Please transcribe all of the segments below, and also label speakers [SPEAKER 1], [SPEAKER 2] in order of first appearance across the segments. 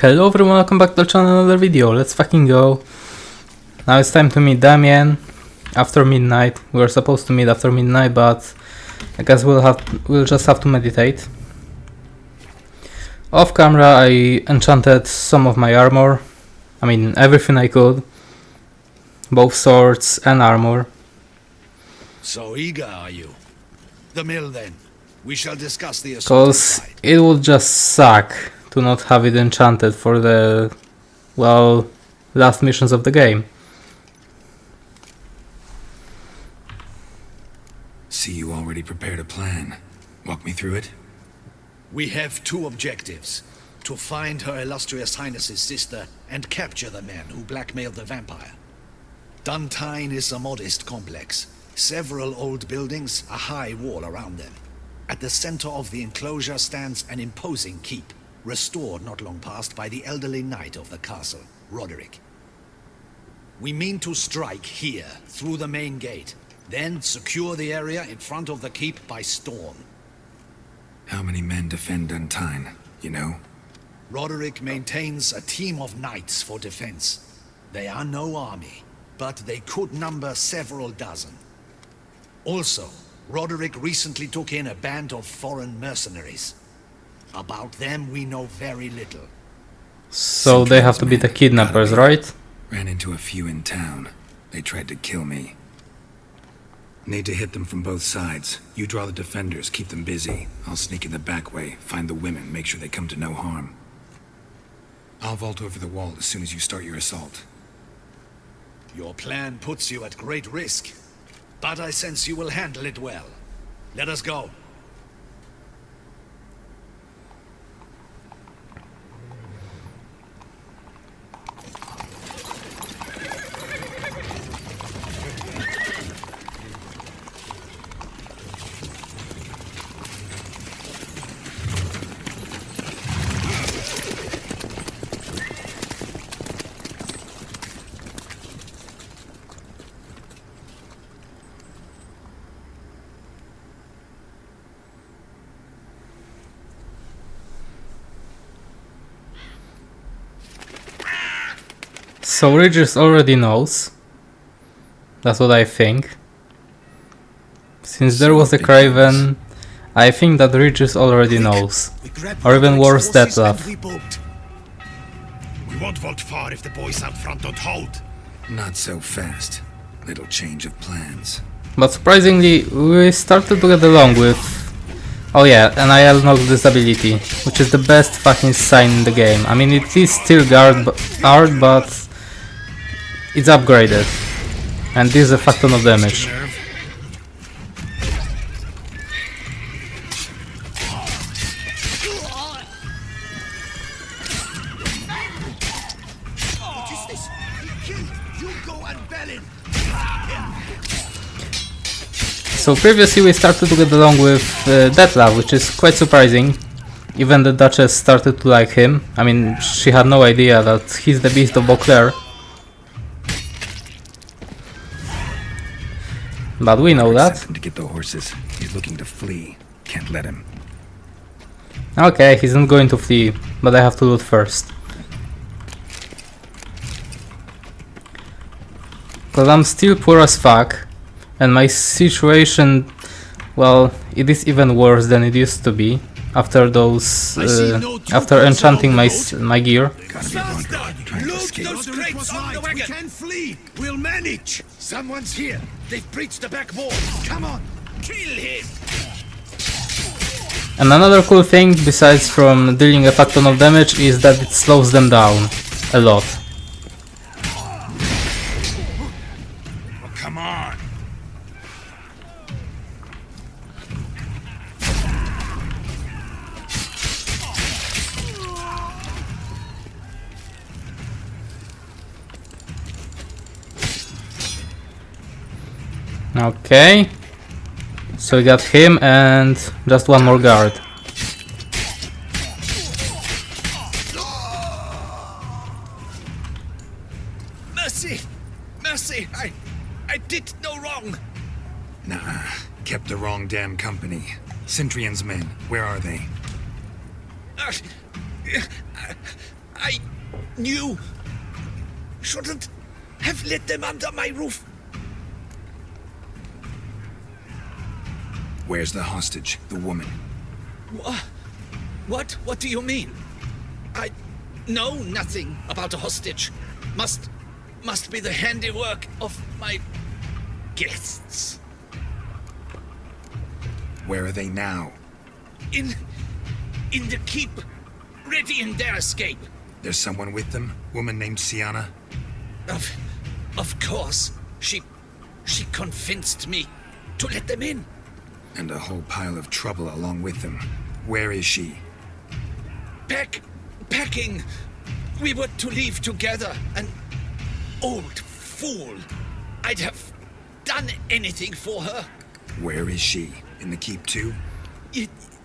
[SPEAKER 1] Hello everyone, welcome back to the channel, another video, let's fucking go. Now it's time to meet Damien after midnight. We were supposed to meet after midnight, but I guess we'll just have to meditate. Off camera I enchanted some of my armor. I mean everything I could. Both swords and armor.
[SPEAKER 2] So eager are you? The mill then. We shall discuss the
[SPEAKER 1] Cause it would just suck to not have it enchanted for the, well, last missions of the game.
[SPEAKER 3] See, you already prepared a plan. Walk me through it.
[SPEAKER 2] We have two objectives. To find Her Illustrious Highness's sister and capture the men who blackmailed the vampire. Duntine is a modest complex. Several old buildings, a high wall around them. At the center of the enclosure stands an imposing keep, restored not long past by the elderly knight of the castle, Roderick. We mean to strike here, through the main gate, then secure the area in front of the keep by storm.
[SPEAKER 3] How many men defend Duntine, you know?
[SPEAKER 2] Roderick maintains a team of knights for defense. They are no army, but they could number several dozen. Also, Roderick recently took in a band of foreign mercenaries. About them we know very little.
[SPEAKER 1] So they have to be the kidnappers, right?
[SPEAKER 3] Ran into a few in town. They tried to kill me. Need to hit them from both sides. You draw the defenders, keep them busy. I'll sneak in the back way, find the women, make sure they come to no harm. I'll vault over the wall as soon as you start your assault.
[SPEAKER 2] Your plan puts you at great risk, but I sense you will handle it well. Let us go.
[SPEAKER 1] So Regis already knows. That's what I think. Since there was a Kraken, I think that Regis already knows. Or even worse, Detlef.
[SPEAKER 4] We won't vault far if the boys out front don't hold.
[SPEAKER 3] Not so fast. Little change of plans.
[SPEAKER 1] But surprisingly, we started to get along with... Oh yeah, and I unlocked this ability, which is the best fucking sign in the game. I mean, it is still hard, but it's upgraded. And this is a fuck ton of damage. So previously we started to get along with Detlef, which is quite surprising. Even the Duchess started to like him. I mean, she had no idea that he's the Beast of Beauclair. But we know that.
[SPEAKER 3] To get the horses. He's looking to flee. Can't let him.
[SPEAKER 1] Okay, he's not going to flee, but I have to loot first. Cause I'm still poor as fuck. And my situation, well, it is even worse than it used to be after those, after enchanting my gear.
[SPEAKER 4] Loot those crates on the wagon. We can flee. We'll manage. Someone's here. They've breached the back wall. Come on, kill him.
[SPEAKER 1] And another cool thing, besides from dealing a fuck ton of damage, is that it slows them down a lot.
[SPEAKER 4] Oh, come on.
[SPEAKER 1] Okay, so we got him and just one more guard.
[SPEAKER 4] Mercy! Mercy! I did no wrong!
[SPEAKER 3] Nah, kept the wrong damn company. Centrion's men, where are they?
[SPEAKER 4] I I knew. Shouldn't have let them under my roof.
[SPEAKER 3] Where's the hostage, the woman?
[SPEAKER 4] What do you mean? I know nothing about a hostage. Must be the handiwork of my guests.
[SPEAKER 3] Where are they now?
[SPEAKER 4] In the keep, ready in their escape.
[SPEAKER 3] There's someone with them? Woman named Sienna?
[SPEAKER 4] Of course. She convinced me to let them in.
[SPEAKER 3] And a whole pile of trouble along with them. Where is she?
[SPEAKER 4] Packing. We were to leave together. An old fool. I'd have done anything for her.
[SPEAKER 3] Where is she? In the keep too?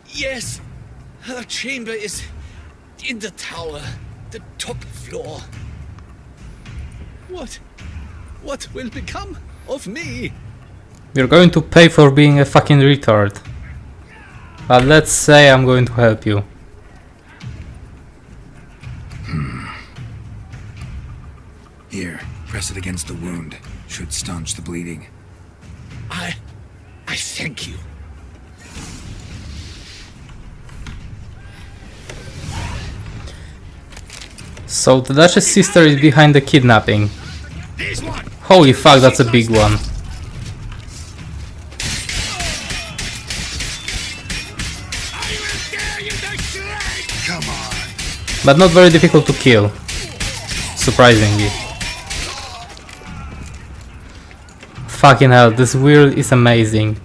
[SPEAKER 4] Yes. Her chamber is in the tower. The top floor. What will become of me?
[SPEAKER 1] You're going to pay for being a fucking retard. But let's say I'm going to help you.
[SPEAKER 3] Here, press it against the wound. Should staunch the bleeding.
[SPEAKER 4] I thank you.
[SPEAKER 1] So the Duchess sister is behind the kidnapping. Holy fuck, that's a big one.
[SPEAKER 3] Come on.
[SPEAKER 1] But not very difficult to kill. Surprisingly. Fucking hell, this wheel is amazing.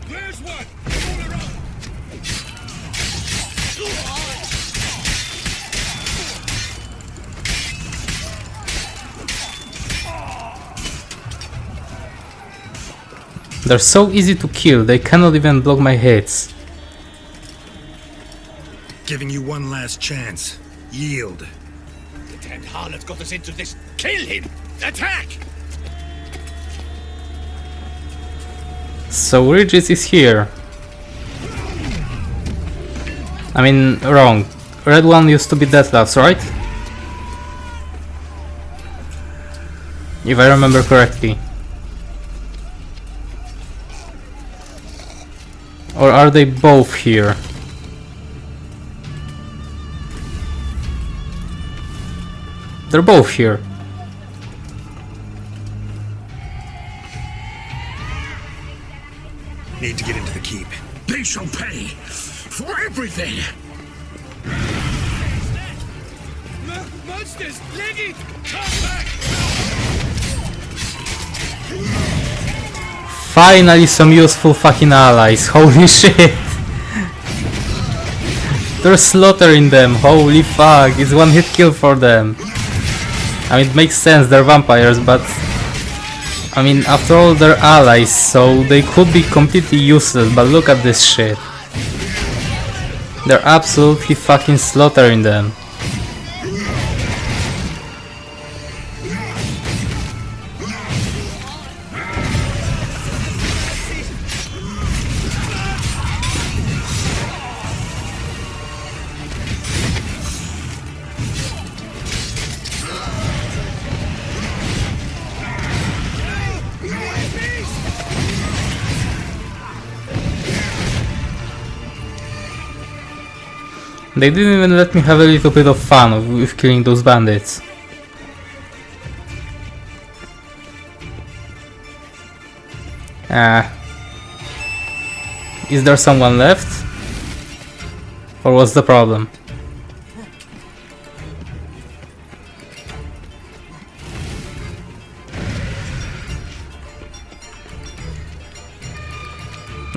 [SPEAKER 4] Where's one?
[SPEAKER 1] They're so easy to kill, they cannot even block my hits.
[SPEAKER 3] Giving you one last chance. Yield.
[SPEAKER 4] The damned harlot got us into this. Kill him! Attack!
[SPEAKER 1] So Regis is here. I mean, wrong. Red one used to be Deathlabs, right? If I remember correctly. Or are they both here? They're both here.
[SPEAKER 3] Need to get into the keep.
[SPEAKER 4] They shall pay for everything! Monsters! Leg it! Come back!
[SPEAKER 1] Finally some useful fucking allies, holy shit! They're slaughtering them, holy fuck, it's one hit kill for them. I mean, it makes sense, they're vampires, but... I mean, after all, they're allies, so they could be completely useless, but look at this shit. They're absolutely fucking slaughtering them. They didn't even let me have a little bit of fun with killing those bandits. Is there someone left? Or what's the problem?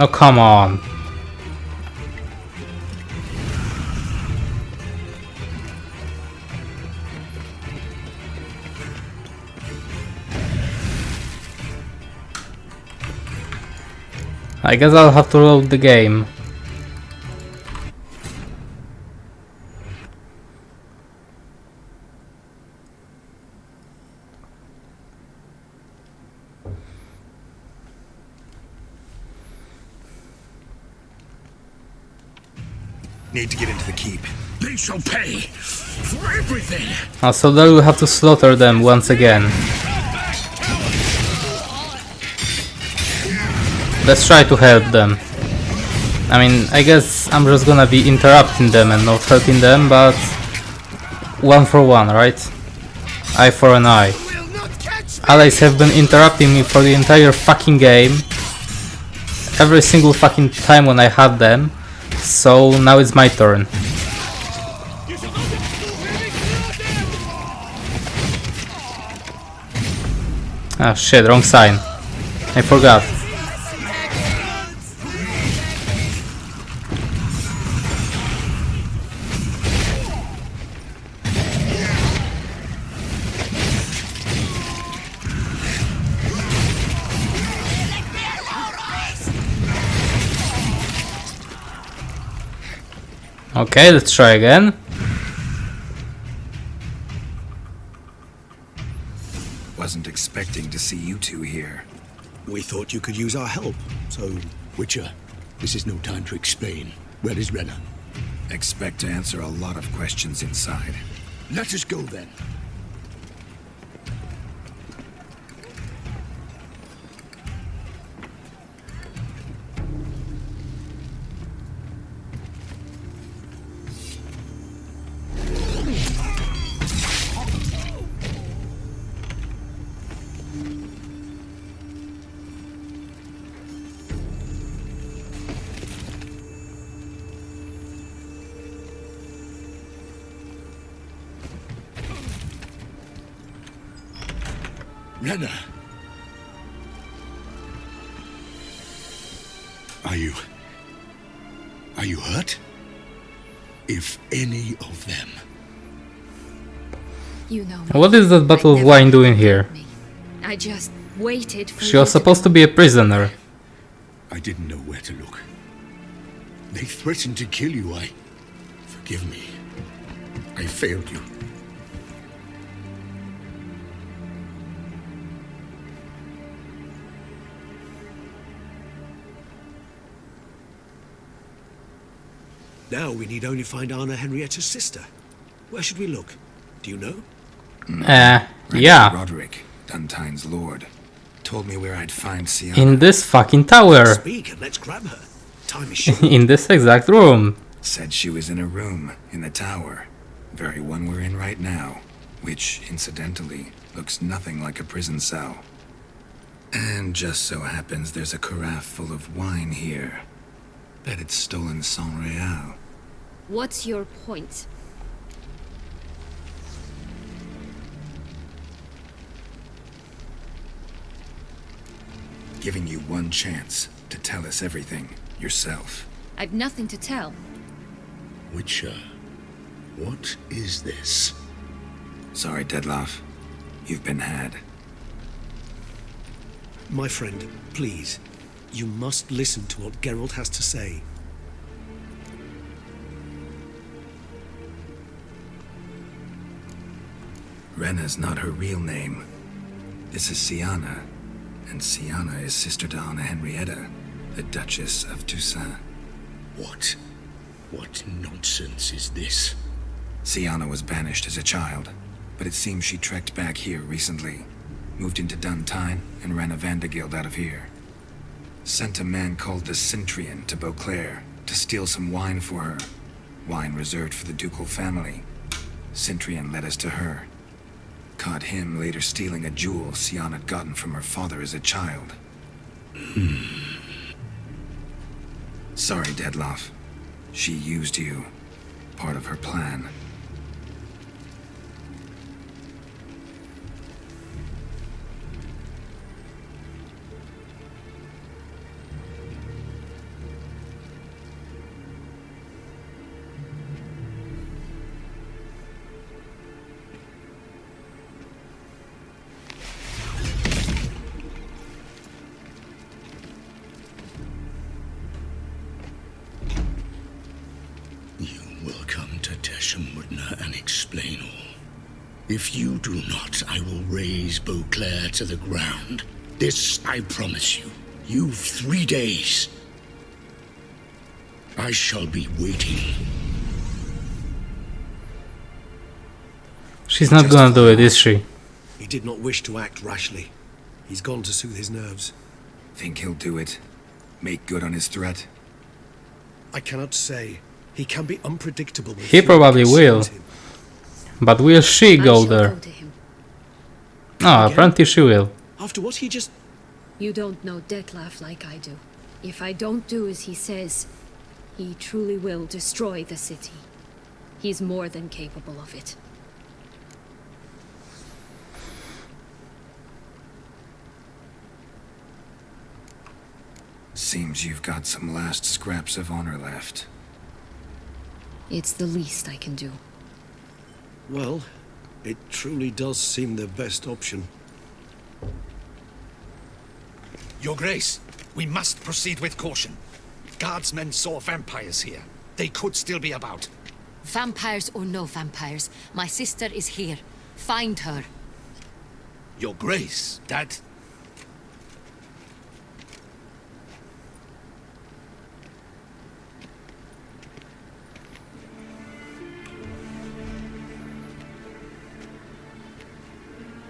[SPEAKER 1] Oh, come on. I guess I'll have to load the game.
[SPEAKER 3] Need to get into the keep.
[SPEAKER 5] They shall pay for everything.
[SPEAKER 1] So then we have to slaughter them once again. Let's try to help them. I mean, I guess I'm just gonna be interrupting them and not helping them, but one for one, right? Eye for an eye. Allies have been interrupting me for the entire fucking game. Every single fucking time when I had them. So now it's my turn. Ah shit, wrong sign. I forgot. Okay, let's try again.
[SPEAKER 3] Wasn't expecting to see you two here.
[SPEAKER 5] We thought you could use our help. So, Wicher, this is no time to explain. Where is Renna?
[SPEAKER 3] Expect to answer a lot of questions inside.
[SPEAKER 5] Let us go then. Renna! Are you hurt? If any of them.
[SPEAKER 6] You know me.
[SPEAKER 1] What is that bottle of wine doing here?
[SPEAKER 6] I just waited for
[SPEAKER 1] She was supposed to be a prisoner.
[SPEAKER 5] I didn't know where to look. They threatened to kill you. Forgive me. I failed you.
[SPEAKER 7] Now we need only find Anna Henrietta's sister. Where should we look? Do you know?
[SPEAKER 1] Yeah.
[SPEAKER 3] Roderick, Duntine's lord, told me where I'd find Sienna.
[SPEAKER 1] In this fucking tower.
[SPEAKER 7] Speak and let's grab her. Time is short.
[SPEAKER 1] In this exact room.
[SPEAKER 3] Said she was in a room in the tower. Very one we're in right now. Which, incidentally, looks nothing like a prison cell. And just so happens there's a carafe full of wine here. Bet it's stolen San Real.
[SPEAKER 6] What's your point?
[SPEAKER 3] Giving you one chance to tell us everything yourself.
[SPEAKER 6] I've nothing to tell.
[SPEAKER 5] Wicher, what is this?
[SPEAKER 3] Sorry, Deadloff. You've been had.
[SPEAKER 7] My friend, please. You must listen to what Geralt has to say.
[SPEAKER 3] Renna's not her real name. This is Sienna. And Sienna is sister to Anna Henrietta, the Duchess of Toussaint.
[SPEAKER 5] What nonsense is this?
[SPEAKER 3] Sienna was banished as a child, but it seems she trekked back here recently. Moved into Duntine and ran a Vandergild out of here. Sent a man called the Centurion to Beauclair to steal some wine for her. Wine reserved for the ducal family. Centurion led us to her. Caught him later stealing a jewel Sienna had gotten from her father as a child. Sorry, Deadloff. She used you. Part of her plan.
[SPEAKER 5] And explain all. If you do not, I will raze Beauclair to the ground. This I promise you. You've 3 days. I shall be waiting
[SPEAKER 1] She's not gonna do it, is she?
[SPEAKER 7] He did not wish to act rashly. He's gone to soothe his nerves.
[SPEAKER 3] Think he'll do it? Make good on his threat?
[SPEAKER 7] I cannot say. He can be unpredictable. when
[SPEAKER 1] He
[SPEAKER 7] fear
[SPEAKER 1] probably will.
[SPEAKER 7] consumes him.
[SPEAKER 1] But will she
[SPEAKER 6] I
[SPEAKER 1] go
[SPEAKER 6] shall
[SPEAKER 1] there?
[SPEAKER 6] go to him.
[SPEAKER 1] Ah, apparently she will.
[SPEAKER 7] After what he just...
[SPEAKER 6] You don't know Detlef like I do. If I don't do as he says, he truly will destroy the city. He's more than capable of it.
[SPEAKER 3] Seems you've got some last scraps of honor left.
[SPEAKER 6] It's the least I can do.
[SPEAKER 7] Well, it truly does seem the best option.
[SPEAKER 2] Your Grace, we must proceed with caution. Guardsmen saw vampires here. They could still be about.
[SPEAKER 8] Vampires or no vampires, my sister is here. Find her.
[SPEAKER 2] Your Grace, that...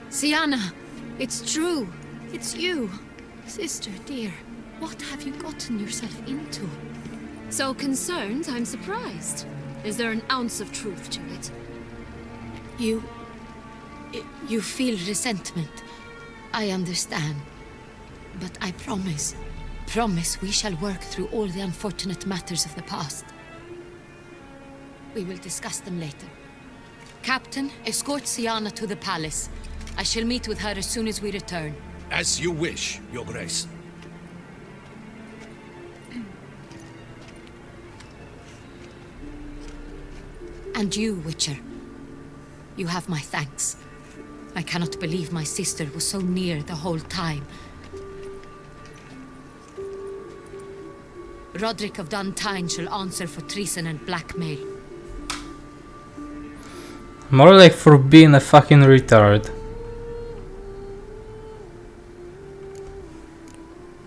[SPEAKER 8] Sienna, it's true. It's you. Sister, dear, what have you gotten yourself into?
[SPEAKER 6] So concerned, I'm surprised. Is there an ounce of truth to it?
[SPEAKER 8] You feel resentment. I understand. But I promise we shall work through all the unfortunate matters of the past. We will discuss them later. Captain, escort Sienna to the palace. I shall meet with her as soon as we return.
[SPEAKER 2] As you wish, Your Grace.
[SPEAKER 8] And you, Wicher. You have my thanks. I cannot believe my sister was so near the whole time. Roderick of Duntine shall answer for treason and blackmail.
[SPEAKER 1] More like for being a fucking retard.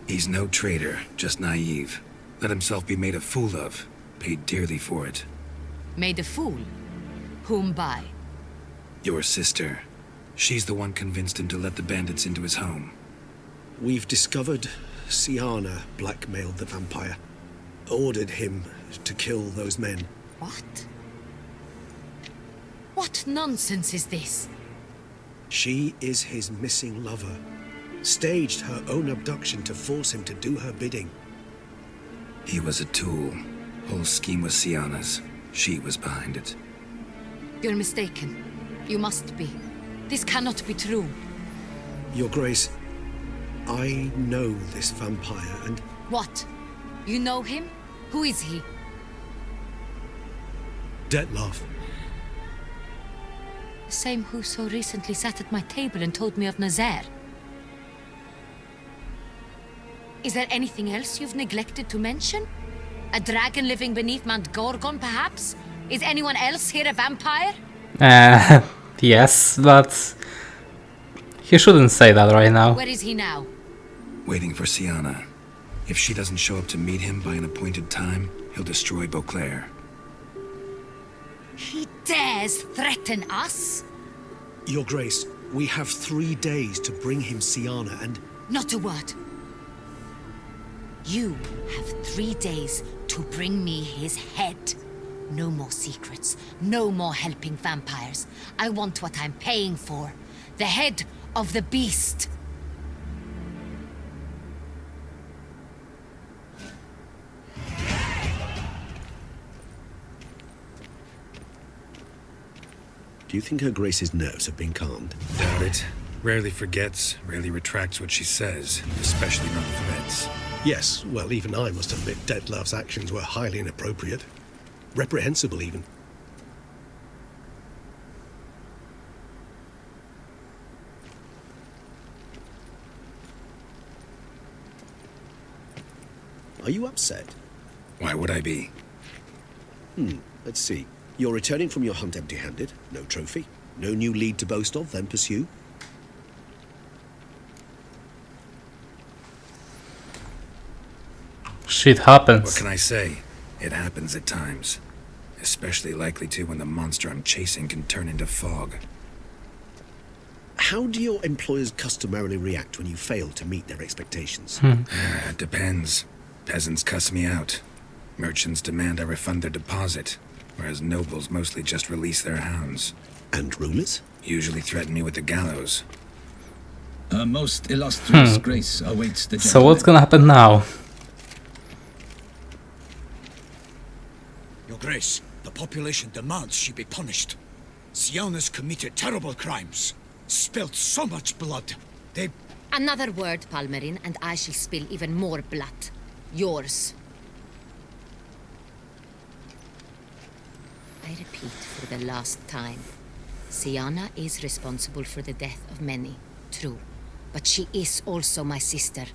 [SPEAKER 3] He's no traitor, just naive. Let himself be made a fool of. Paid dearly for it.
[SPEAKER 8] Made a fool? Whom by?
[SPEAKER 3] Your sister. She's the one convinced him to let the bandits into his home.
[SPEAKER 7] We've discovered Sienna blackmailed the vampire. Ordered him to kill those men.
[SPEAKER 8] What? What nonsense is this?
[SPEAKER 7] She is his missing lover. Staged her own abduction to force him to do her bidding.
[SPEAKER 3] He was a tool. Whole scheme was Sienna's. She was behind it.
[SPEAKER 8] You're mistaken. You must be. This cannot be true.
[SPEAKER 7] Your Grace, I know this vampire and...
[SPEAKER 8] What? You know him? Who is he?
[SPEAKER 7] Detlef.
[SPEAKER 8] The same who so recently sat at my table and told me of Nazaire. Is there anything else you've neglected to mention? A dragon living beneath Mount Gorgon, perhaps? Is anyone else here a vampire?
[SPEAKER 1] Yes, but he shouldn't say that right now.
[SPEAKER 8] Where is he now?
[SPEAKER 3] Waiting for Sienna. If she doesn't show up to meet him by an appointed time, he'll destroy Beauclair.
[SPEAKER 8] He dares threaten us?
[SPEAKER 7] Your Grace, we have 3 days to bring him Sienna and...
[SPEAKER 8] Not a word. You have 3 days to bring me his head. No more secrets. No more helping vampires. I want what I'm paying for. The head of the beast.
[SPEAKER 7] Do you think Her Grace's nerves have been calmed?
[SPEAKER 3] Doubt it. Rarely forgets, rarely retracts what she says, especially around threats.
[SPEAKER 7] Yes, well, even I must admit Detlef's actions were highly inappropriate. Reprehensible, even. Are you upset?
[SPEAKER 3] Why would I be?
[SPEAKER 7] Let's see. You're returning from your hunt empty-handed. No trophy. No new lead to boast of, then pursue.
[SPEAKER 1] Shit
[SPEAKER 3] What
[SPEAKER 1] happens.
[SPEAKER 3] can I say? It happens at times. Especially likely to when the monster I'm chasing can turn into fog.
[SPEAKER 7] How do your employers customarily react when you fail to meet their expectations?
[SPEAKER 3] It depends. Peasants cuss me out. Merchants demand I refund their deposit, whereas nobles mostly just release their hounds.
[SPEAKER 7] And rulers?
[SPEAKER 3] Usually threaten me with the gallows.
[SPEAKER 4] Her most illustrious grace awaits the
[SPEAKER 1] So what's
[SPEAKER 4] gentleman.
[SPEAKER 1] gonna happen now?
[SPEAKER 9] Your Grace, the population demands she be punished. Siana's committed terrible crimes. Spilt so much blood. They...
[SPEAKER 8] Another word, Palmerin, and I shall spill even more blood. Yours. I repeat for the last time. Siana is responsible for the death of many, true. But she is also my sister.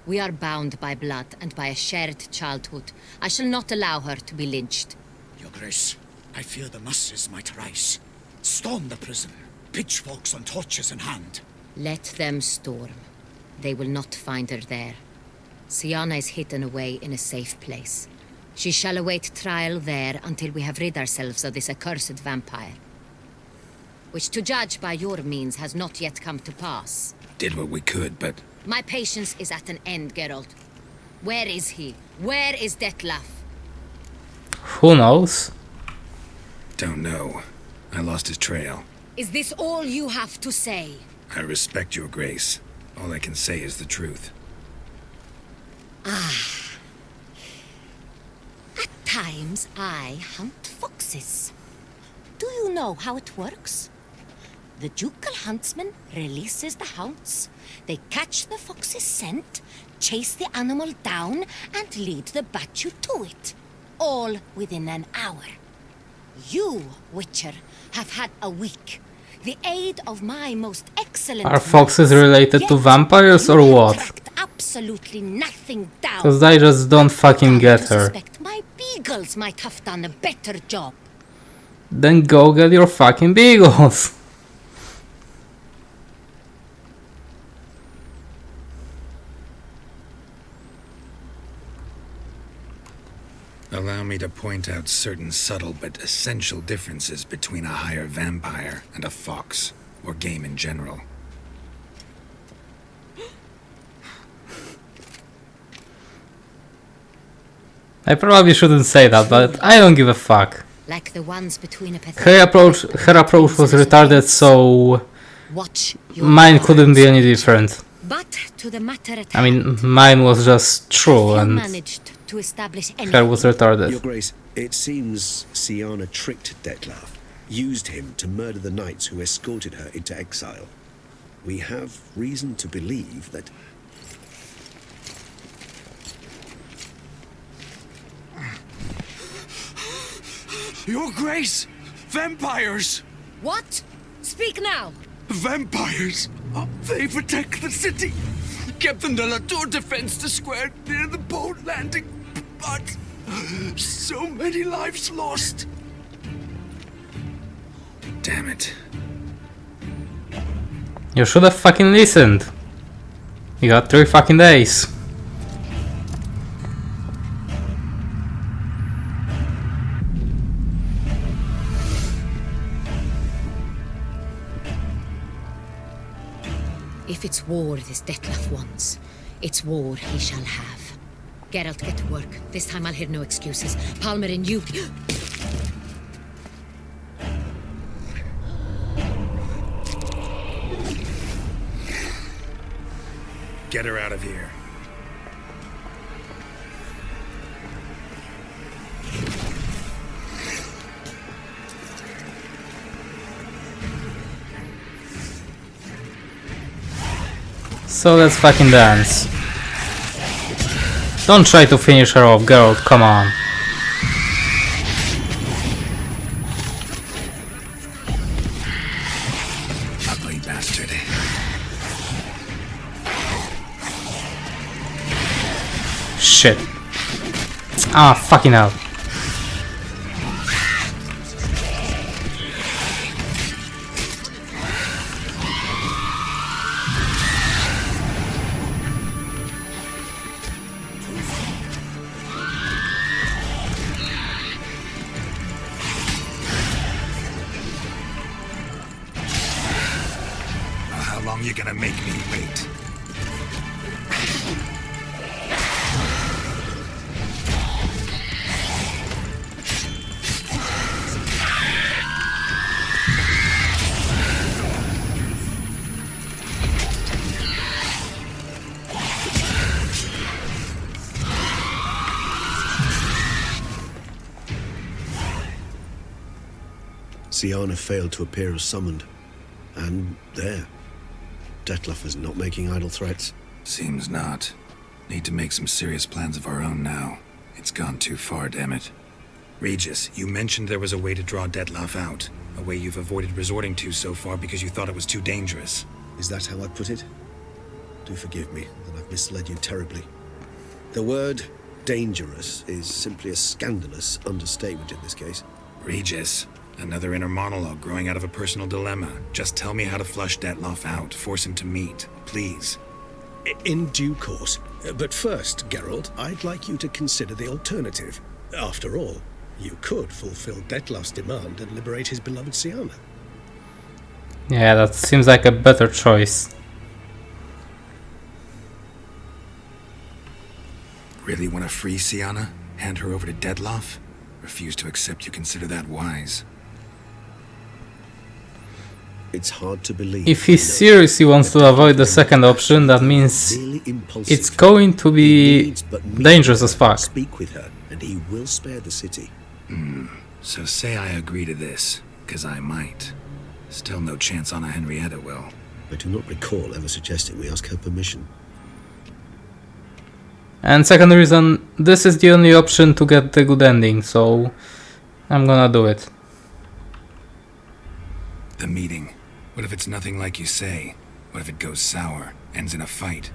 [SPEAKER 8] We are bound by blood and by a shared childhood. I shall not allow her to be lynched.
[SPEAKER 9] Your Grace, I fear the masses might rise. Storm the prison, pitchforks and torches in hand.
[SPEAKER 8] Let them storm. They will not find her there. Siana is hidden away in a safe place. She shall await trial there until we have rid ourselves of this accursed vampire. Which, to judge by your means, has not yet come to pass.
[SPEAKER 3] Did what we could, but
[SPEAKER 8] My patience is at an end, Geralt. Where is he? Where is Detlef?
[SPEAKER 1] Who knows?
[SPEAKER 3] don't know. I lost his trail.
[SPEAKER 8] Is this all you have to say?
[SPEAKER 3] I respect your grace. All I can say is the truth.
[SPEAKER 8] At times, I hunt foxes. Do you know how it works? The ducal huntsman releases the hounds. They catch the fox's scent, chase the animal down, and lead the Batchu to it. All within an hour. You, Wicher, have had a week. The aid of my most excellent...
[SPEAKER 1] Are foxes
[SPEAKER 8] knights.
[SPEAKER 1] related to
[SPEAKER 8] Yet
[SPEAKER 1] vampires or
[SPEAKER 8] you have
[SPEAKER 1] what?
[SPEAKER 8] tracked absolutely nothing down.
[SPEAKER 1] Because I just don't fucking get
[SPEAKER 8] I
[SPEAKER 1] her.
[SPEAKER 8] suspect my beagles might have done a better job.
[SPEAKER 1] Then go get your fucking beagles.
[SPEAKER 3] Allow me to point out certain subtle but essential differences between a higher vampire and a fox, or game in general.
[SPEAKER 1] I probably shouldn't say that, but I don't give a fuck.
[SPEAKER 8] Like the ones between a pathetic...
[SPEAKER 1] Her approach was retarded, so
[SPEAKER 8] Watch your
[SPEAKER 1] mine
[SPEAKER 8] words.
[SPEAKER 1] couldn't be any different.
[SPEAKER 8] But to the matter at
[SPEAKER 1] I mean,
[SPEAKER 8] hand,
[SPEAKER 1] mine was just true
[SPEAKER 8] have you
[SPEAKER 1] and
[SPEAKER 8] managed to establish any...
[SPEAKER 1] her was
[SPEAKER 7] Your
[SPEAKER 1] retarded.
[SPEAKER 7] Grace, it seems Siana tricked Detlef, used him to murder the knights who escorted her into exile. We have reason to believe that...
[SPEAKER 5] Your Grace! Vampires!
[SPEAKER 8] What? Speak now!
[SPEAKER 5] Vampires! They protect the city! Captain de la Tour defends the square near the boat landing, but so many lives lost.
[SPEAKER 3] Damn it.
[SPEAKER 1] You should have fucking listened. You got 3 fucking days.
[SPEAKER 8] If it's war this Detlef wants, it's war he shall have. Geralt, get to work. This time I'll hear no excuses. Palmerin, you...
[SPEAKER 3] Get her out of here.
[SPEAKER 1] So let's fucking dance. Don't try to finish her off, girl, come on.
[SPEAKER 3] Ugly bastard.
[SPEAKER 1] Shit. Ah, fucking hell.
[SPEAKER 3] You're gonna make me wait.
[SPEAKER 7] Siana failed to appear as summoned. And there. Detlef is not making idle threats.
[SPEAKER 3] Seems not. Need to make some serious plans of our own now. It's gone too far, damn it. Regis, you mentioned there was a way to draw Detlef out. A way you've avoided resorting to so far because you thought it was too dangerous.
[SPEAKER 7] Is that how I put it? Do forgive me that I've misled you terribly. The word dangerous is simply a scandalous understatement in this case.
[SPEAKER 3] Regis, another inner monologue growing out of a personal dilemma. Just tell me how to flush Detlef out, force him to meet, please.
[SPEAKER 7] In due course. But first, Geralt, I'd like you to consider the alternative. After all, you could fulfill Detlef's demand and liberate his beloved Siana.
[SPEAKER 1] Yeah, that seems like a better choice.
[SPEAKER 3] Really want to free Siana? Hand her over to Detlef? Refuse to accept you consider that wise.
[SPEAKER 7] It's hard to believe.
[SPEAKER 1] If he seriously wants to avoid the second option, that means it's going to be dangerous as fuck.
[SPEAKER 7] Speak with her, and he will spare the city.
[SPEAKER 3] So say I agree to this, because I might. Still no chance Anna Henrietta will.
[SPEAKER 7] I do not recall ever suggesting we ask her permission.
[SPEAKER 1] And second reason, this is the only option to get the good ending, so I'm gonna do it.
[SPEAKER 3] The meeting. What if it's nothing like you say? What if it goes sour, ends in a fight?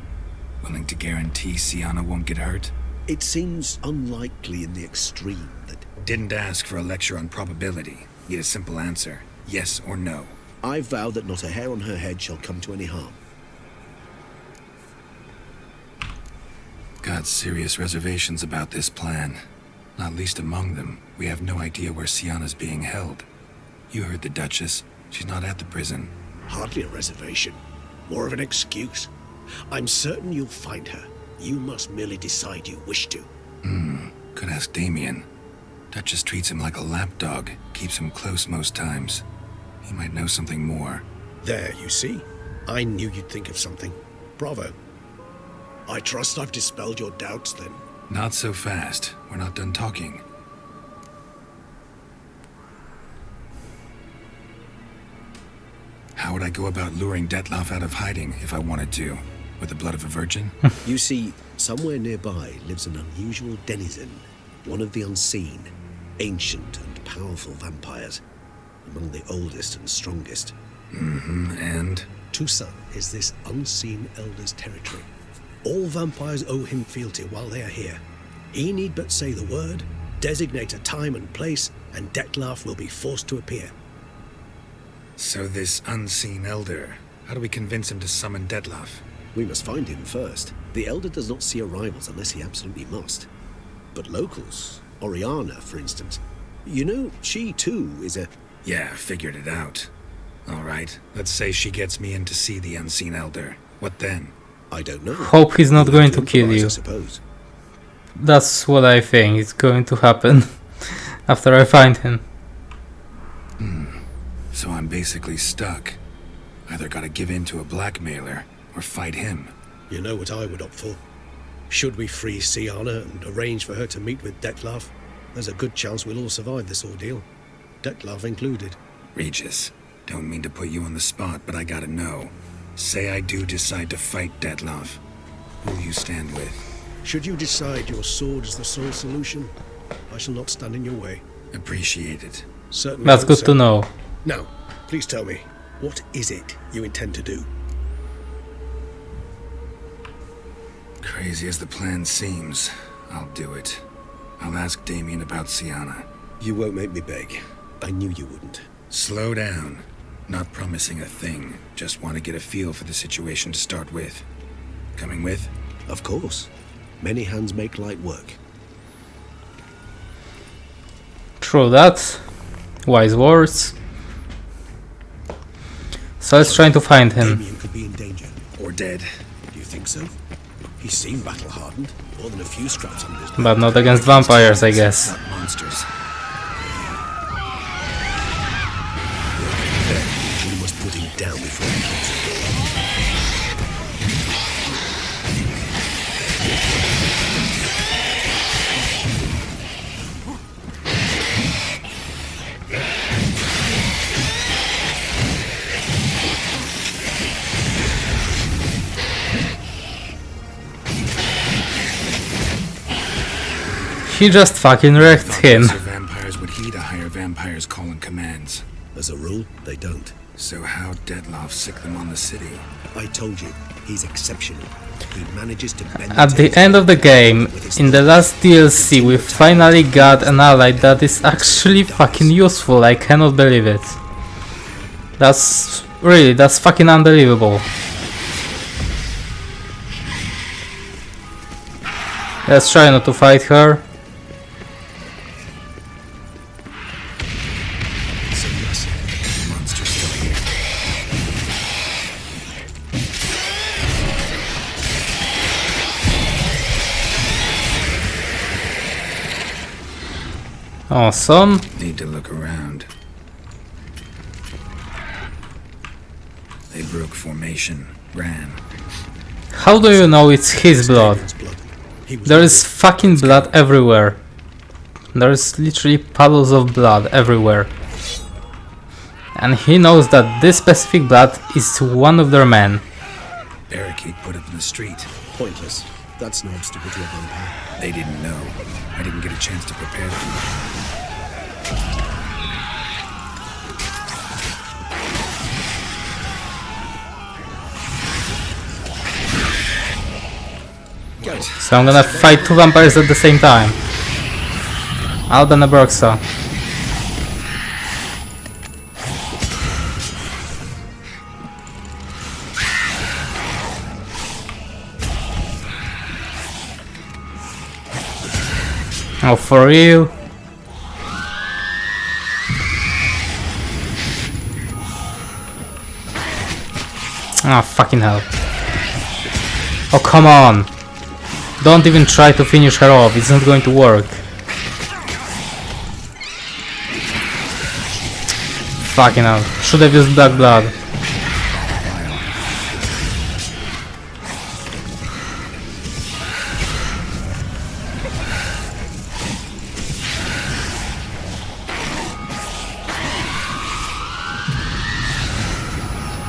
[SPEAKER 3] Willing to guarantee Siana won't get hurt?
[SPEAKER 7] It seems unlikely in the extreme that...
[SPEAKER 3] Didn't ask for a lecture on probability. Need a simple answer. Yes or no.
[SPEAKER 7] I vow that not a hair on her head shall come to any harm.
[SPEAKER 3] Got serious reservations about this plan. Not least among them, we have no idea where Siana's being held. You heard the Duchess. She's not at the prison.
[SPEAKER 7] Hardly a reservation. More of an excuse. I'm certain you'll find her. You must merely decide you wish to.
[SPEAKER 3] Could ask Damien. Duchess treats him like a lapdog. Keeps him close most times. He might know something more.
[SPEAKER 7] There, you see? I knew you'd think of something. Bravo. I trust I've dispelled your doubts, then.
[SPEAKER 3] Not so fast. We're not done talking. How would I go about luring Detlef out of hiding if I wanted to? With the blood of a virgin?
[SPEAKER 7] You see, somewhere nearby lives an unusual denizen. One of the unseen, ancient and powerful vampires. Among the oldest and strongest.
[SPEAKER 3] And?
[SPEAKER 7] Toussaint is this unseen elder's territory. All vampires owe him fealty while they are here. He need but say the word, designate a time and place, and Detlef will be forced to appear.
[SPEAKER 3] So this unseen elder, how do we convince him to summon Detlef?
[SPEAKER 7] We must find him first. The elder does not see arrivals unless he absolutely must. But locals, Oriana, for instance, you know, she too is a...
[SPEAKER 3] Yeah, figured it out. All right, let's say she gets me in to see the unseen elder. What then?
[SPEAKER 7] I don't know.
[SPEAKER 1] Hope he's not going to kill you.
[SPEAKER 7] I suppose.
[SPEAKER 1] That's what I think is going to happen after I find him.
[SPEAKER 3] So I'm basically stuck. Either gotta give in to a blackmailer, or fight him.
[SPEAKER 7] You know what I would opt for. Should we free Siana and arrange for her to meet with Detlef, there's a good chance we'll all survive this ordeal. Detlef included.
[SPEAKER 3] Regis, don't mean to put you on the spot, but I gotta know. Say I do decide to fight Detlef. Who'll you stand with?
[SPEAKER 7] Should you decide your sword is the sole solution, I shall not stand in your way.
[SPEAKER 3] Appreciate it.
[SPEAKER 7] Certainly.
[SPEAKER 1] That's good to know.
[SPEAKER 7] Now, please tell me, what is it you intend to do?
[SPEAKER 3] Crazy as the plan seems, I'll do it. I'll ask Damien about Siana.
[SPEAKER 7] You won't make me beg. I knew you wouldn't.
[SPEAKER 3] Slow down. Not promising a thing. Just want to get a feel for the situation to start with. Coming with?
[SPEAKER 7] Of course. Many hands make light work.
[SPEAKER 1] True that. Wise words. So let's try to find him.
[SPEAKER 7] Damien could be in danger.
[SPEAKER 3] dead.
[SPEAKER 7] Do you think so? He seemed battle-hardened. More than a few scraps on his.
[SPEAKER 1] But not against vampires, I guess.
[SPEAKER 3] Not monsters.
[SPEAKER 7] We must put him down before he kills him.
[SPEAKER 1] He just fucking wrecked him.
[SPEAKER 3] Lesser vampires would heed a higher vampire's calling commands.
[SPEAKER 7] As a rule, they don't.
[SPEAKER 3] So how Dettlaff sick them on the city?
[SPEAKER 7] I told you, he's exceptional. He manages to bend
[SPEAKER 1] At the end of the game, in the last DLC, we finally got an ally that is actually fucking useful. I cannot believe it. That's fucking unbelievable. Let's try not to fight her.
[SPEAKER 3] So yes, the monster's still here.
[SPEAKER 1] Awesome.
[SPEAKER 3] Need to look around. They broke formation, ran.
[SPEAKER 1] How do you know it's his blood? There is fucking blood everywhere. There is literally puddles of blood everywhere. And he knows that this specific blood is one of their men.
[SPEAKER 3] Barricade put up in the street.
[SPEAKER 7] Pointless. That's no obstacle to a vampire.
[SPEAKER 3] They didn't know. I didn't get a chance to prepare them.
[SPEAKER 1] So I'm gonna fight two vampires at the same time. Alba and Broxa. Oh, for real? Ah, fucking hell. Oh, come on. Don't even try to finish her off, it's not going to work. Fucking hell. Should have used black blood.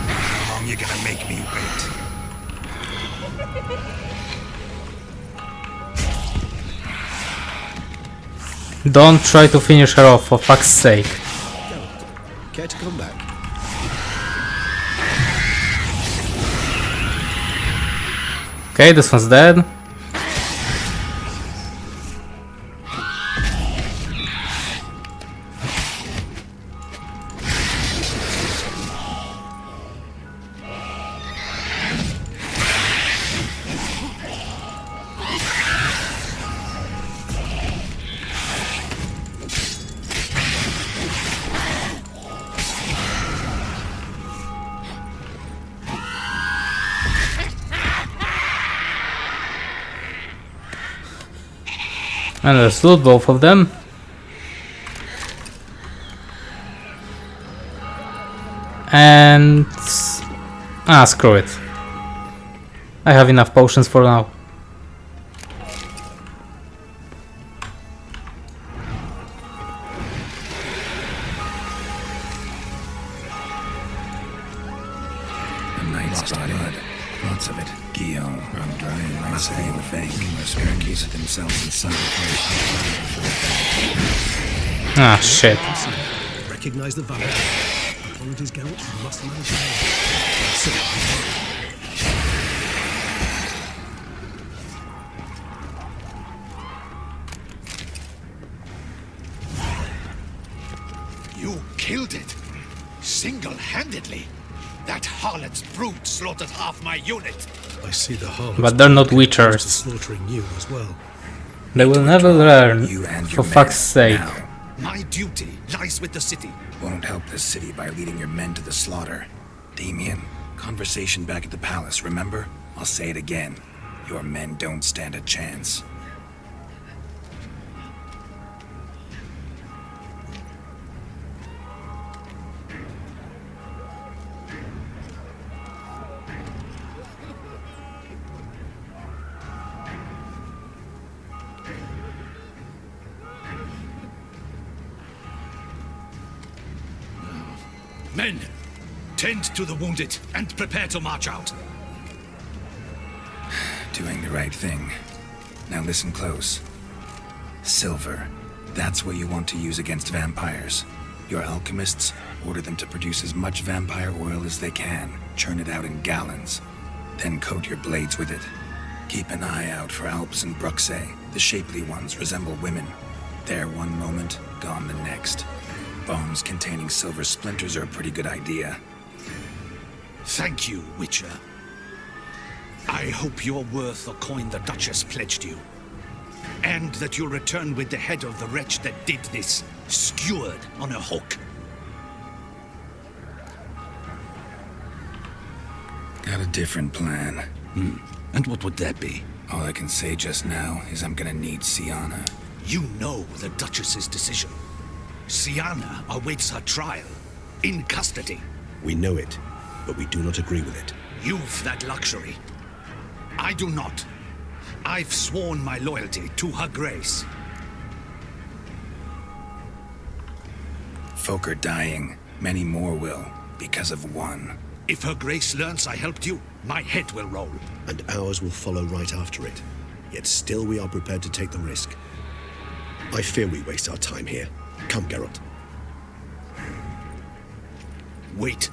[SPEAKER 3] How long you gonna make me wait?
[SPEAKER 1] Don't try to finish her off, for fuck's sake.
[SPEAKER 7] Care to come back?
[SPEAKER 1] Okay, this one's dead. And let's loot both of them. And screw it. I have enough potions for now.
[SPEAKER 3] The night's blood. Lots of it. Guillaume, I'm drying must be in the Benq. Barricaded themselves inside.
[SPEAKER 1] Ah, shit.
[SPEAKER 7] Recognize the vampire. Apologies, Geralt. You must manage it.
[SPEAKER 2] You killed it. Single-handedly. That harlot's brute slaughtered half my unit.
[SPEAKER 7] I see the harlots.
[SPEAKER 1] But they're not Wichers.
[SPEAKER 7] Slaughtering you as well.
[SPEAKER 1] They will never learn,
[SPEAKER 3] You and
[SPEAKER 1] for
[SPEAKER 3] your
[SPEAKER 1] fuck's
[SPEAKER 3] men
[SPEAKER 1] sake.
[SPEAKER 3] now.
[SPEAKER 2] My duty lies with the city.
[SPEAKER 3] Won't help this city by leading your men to the slaughter. Damien, Conversation back at the palace, remember? I'll say it again. Your men don't stand a chance.
[SPEAKER 2] Men, tend to the wounded and prepare to march out.
[SPEAKER 3] Doing the right thing. Now listen close. Silver. That's what you want to use against vampires. Your alchemists, order them to produce as much vampire oil as they can. Churn it out in gallons. Then coat your blades with it. Keep an eye out for Alps and Bruxae. The shapely ones resemble women. There one moment, gone the next. Bombs containing silver splinters are a pretty good idea.
[SPEAKER 2] Thank you, Wicher. I hope you're worth the coin the Duchess pledged you. And that you'll return with the head of the wretch that did this, skewered on a hook.
[SPEAKER 3] Got a different plan.
[SPEAKER 2] And what would that be?
[SPEAKER 3] All I can say just now is I'm gonna need Sienna.
[SPEAKER 2] You know the Duchess's decision. Sienna awaits her trial, in custody.
[SPEAKER 7] We know it, but we do not agree with it.
[SPEAKER 2] You've that luxury. I do not. I've sworn my loyalty to her grace.
[SPEAKER 3] Folk are dying. Many more will, because of one.
[SPEAKER 2] If her grace learns I helped you, my head will roll.
[SPEAKER 7] And ours will follow right after it. Yet still we are prepared to take the risk. I fear we waste our time here. Come, Geralt.
[SPEAKER 2] Wait.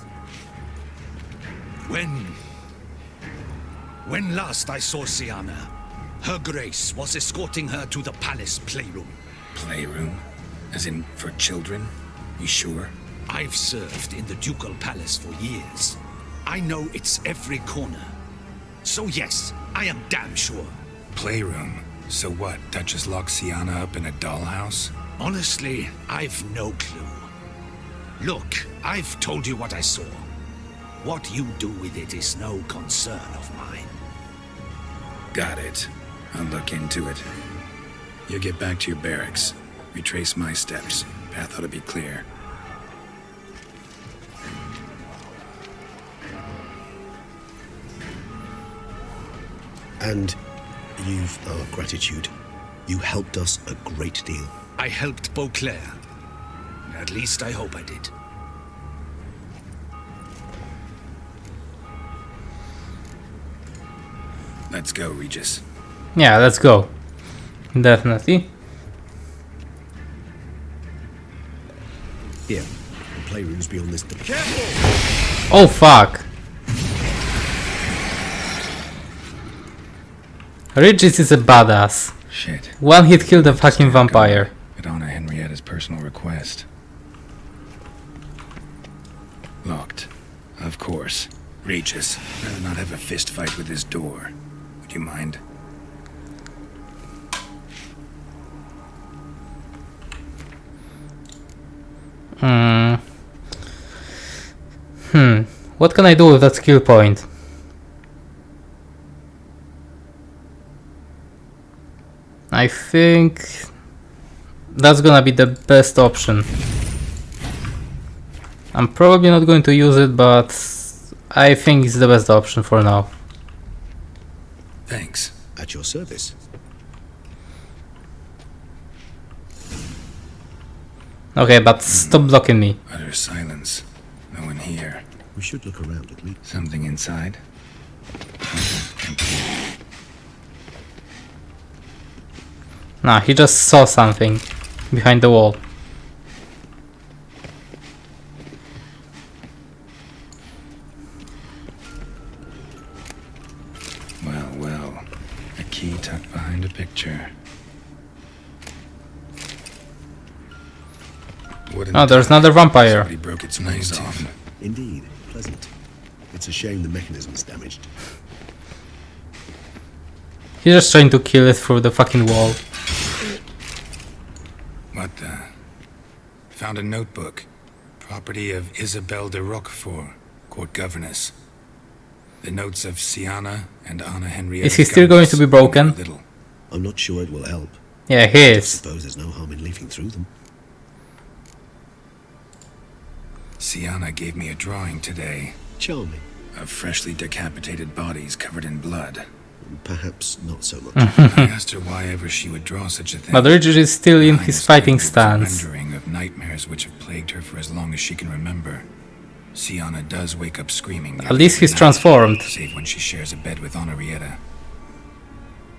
[SPEAKER 2] When last I saw Sienna, her grace was escorting her to the palace playroom.
[SPEAKER 3] Playroom? As in, for children? You sure?
[SPEAKER 2] I've served in the ducal palace for years. I know its every corner. So yes, I am damn sure.
[SPEAKER 3] Playroom? So what, Duchess locked Sienna up in a dollhouse?
[SPEAKER 2] Honestly, I've no clue. Look, I've told you what I saw. What you do with it is no concern of mine.
[SPEAKER 3] Got it. I'll look into it. You get back to your barracks. Retrace my steps. Path ought to be clear.
[SPEAKER 7] And you've our gratitude. You helped us a great deal.
[SPEAKER 2] I helped Beauclair. At least I hope I did.
[SPEAKER 3] Let's go, Regis.
[SPEAKER 1] Yeah, let's go. Definitely.
[SPEAKER 7] Here, the playroom's beyond this.
[SPEAKER 9] Careful!
[SPEAKER 1] Oh fuck. Regis is a badass.
[SPEAKER 3] Shit.
[SPEAKER 1] One hit killed a fucking vampire.
[SPEAKER 3] But honor Henrietta's personal request. Locked. Of course. Regis, rather not have a fist fight with this door. Would you mind?
[SPEAKER 1] What can I do with that skill point? I think that's gonna be the best option. I'm probably not going to use it, but I think it's the best option for now.
[SPEAKER 3] Thanks.
[SPEAKER 7] At your service.
[SPEAKER 1] Okay, but stop blocking me.
[SPEAKER 3] Utter silence. No one here.
[SPEAKER 7] We should look around at least.
[SPEAKER 3] Something inside?
[SPEAKER 1] Nah, he just saw something behind the wall.
[SPEAKER 3] Well, well. A key tucked behind a picture.
[SPEAKER 1] Oh, there's another vampire.
[SPEAKER 3] Somebody broke its nose off.
[SPEAKER 7] Indeed, pleasant. It's a shame the mechanism's damaged.
[SPEAKER 1] He's just trying to kill it through the fucking wall.
[SPEAKER 3] What the? Found a notebook. Property of Isabelle de Roquefort, court governess. The notes of Sienna and Anna Henrietta.
[SPEAKER 1] Is he still going to be broken?
[SPEAKER 3] Little.
[SPEAKER 7] I'm not sure it will help.
[SPEAKER 1] Yeah, he
[SPEAKER 7] I
[SPEAKER 1] is.
[SPEAKER 7] suppose there's no harm in leafing through them.
[SPEAKER 3] Sienna gave me a drawing today
[SPEAKER 7] Charming.
[SPEAKER 3] of freshly decapitated bodies covered in blood.
[SPEAKER 7] Perhaps not so much.
[SPEAKER 3] I asked her why ever she would draw such a thing.
[SPEAKER 1] But Richard is still in his fighting
[SPEAKER 3] It was a
[SPEAKER 1] stance.
[SPEAKER 3] rendering of nightmares which have plagued her for as long as she can remember. Sienna does wake up screaming.
[SPEAKER 1] At least he's transformed.
[SPEAKER 3] Save when she shares a bed with Henrietta.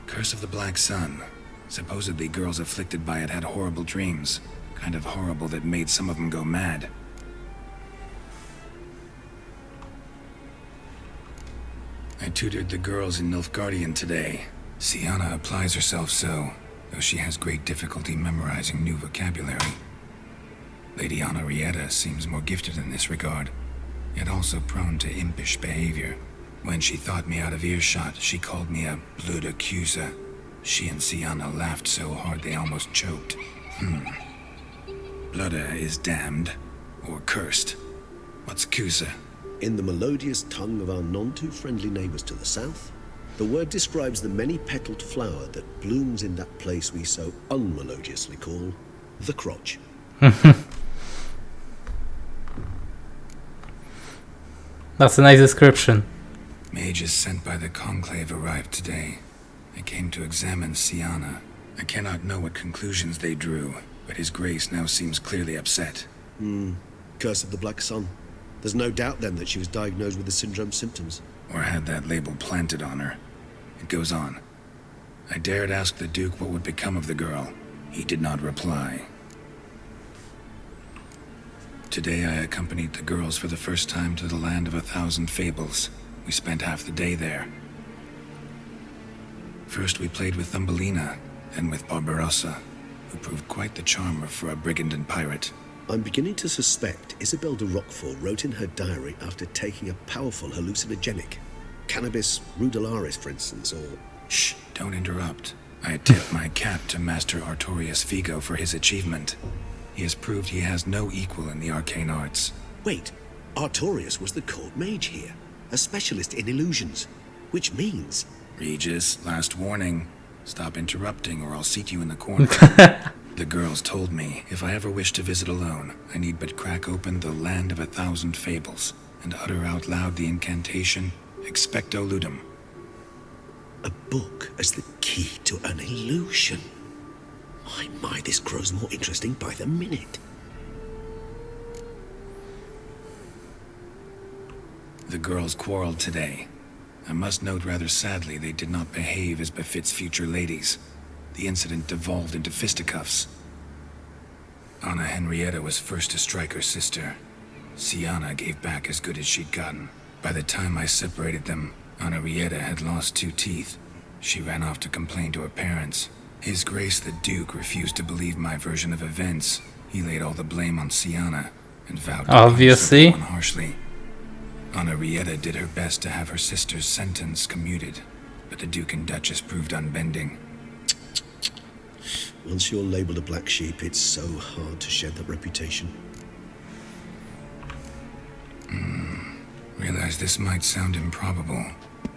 [SPEAKER 3] Curse of the Black Sun. Supposedly girls afflicted by it had horrible dreams. Kind of horrible that made some of them go mad. I tutored the girls in Nilfgaardian today. Sienna applies herself so, though she has great difficulty memorizing new vocabulary. Lady Henrietta seems more gifted in this regard, yet also prone to impish behavior. When she thought me out of earshot, she called me a blood accuser. She and Sienna laughed so hard they almost choked. Blooda is damned, or cursed. What's accuser?
[SPEAKER 7] In the melodious tongue of our none-too-friendly neighbours to the south, the word describes the many-petaled flower that blooms in that place we so unmelodiously call the crotch.
[SPEAKER 1] That's a nice description.
[SPEAKER 3] Mages sent by the Conclave arrived today. They came to examine Sienna. I cannot know what conclusions they drew, but His Grace now seems clearly upset.
[SPEAKER 7] Curse of the Black Sun. There's no doubt then that she was diagnosed with the syndrome symptoms.
[SPEAKER 3] Or had that label planted on her. It goes on. I dared ask the Duke what would become of the girl. He did not reply. Today I accompanied the girls for the first time to the land of 1,000 fables. We spent half the day there. First we played with Thumbelina, then with Barbarossa, who proved quite the charmer for a brigand and pirate.
[SPEAKER 7] I'm beginning to suspect Isabel de Roquefort wrote in her diary after taking a powerful hallucinogenic. Cannabis rudelaris, for instance, or...
[SPEAKER 3] Shh, don't interrupt. I tip my cap to Master Artorius Vigo for his achievement. He has proved he has no equal in the arcane arts.
[SPEAKER 7] Wait, Artorius was the court mage here, a specialist in illusions, which means...
[SPEAKER 3] Regis, last warning. Stop interrupting or I'll seat you in the corner. The girls told me if I ever wish to visit alone, I need but crack open the land of 1,000 fables and utter out loud the incantation, Expecto Ludum.
[SPEAKER 7] A book as the key to an illusion. My, this grows more interesting by the minute.
[SPEAKER 3] The girls quarreled today. I must note rather sadly they did not behave as befits future ladies. The incident devolved into fisticuffs. Anna Henrietta was first to strike her sister. Sienna gave back as good as she'd gotten. By the time I separated them, Henrietta had lost 2 teeth. She ran off to complain to her parents. His Grace the Duke refused to believe my version of events. He laid all the blame on Sienna and vowed to
[SPEAKER 1] Obviously.
[SPEAKER 3] punish everyone harshly. Henrietta did her best to have her sister's sentence commuted, but the Duke and Duchess proved unbending.
[SPEAKER 7] Once you're labelled a black sheep, it's so hard to shed that reputation.
[SPEAKER 3] Realize this might sound improbable,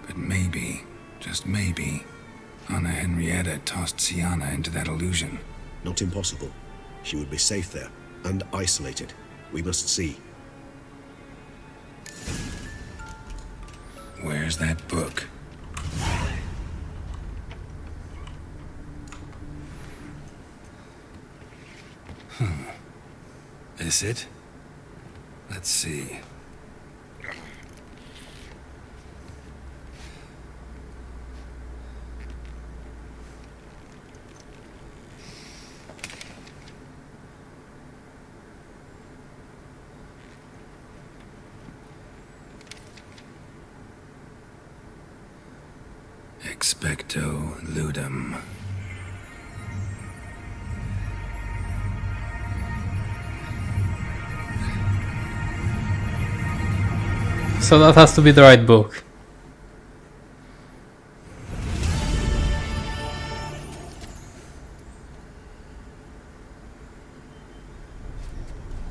[SPEAKER 3] but maybe, just maybe, Anna Henrietta tossed Sienna into that illusion.
[SPEAKER 7] Not impossible. She would be safe there, and isolated. We must see.
[SPEAKER 3] Where's that book? This it? Let's see. Expecto Ludum.
[SPEAKER 1] So that has to be the right book.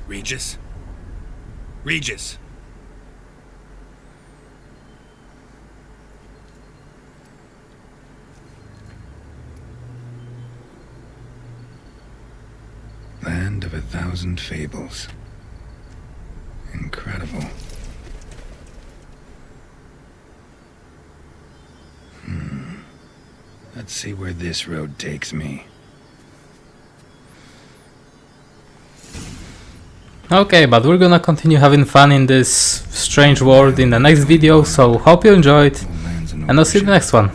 [SPEAKER 3] Regis? Regis! Land of 1,000 fables. Incredible. Let's see where this road takes me.
[SPEAKER 1] Okay, but we're gonna continue having fun in this strange world in the next video, so hope you enjoyed, and I'll see you in the next one.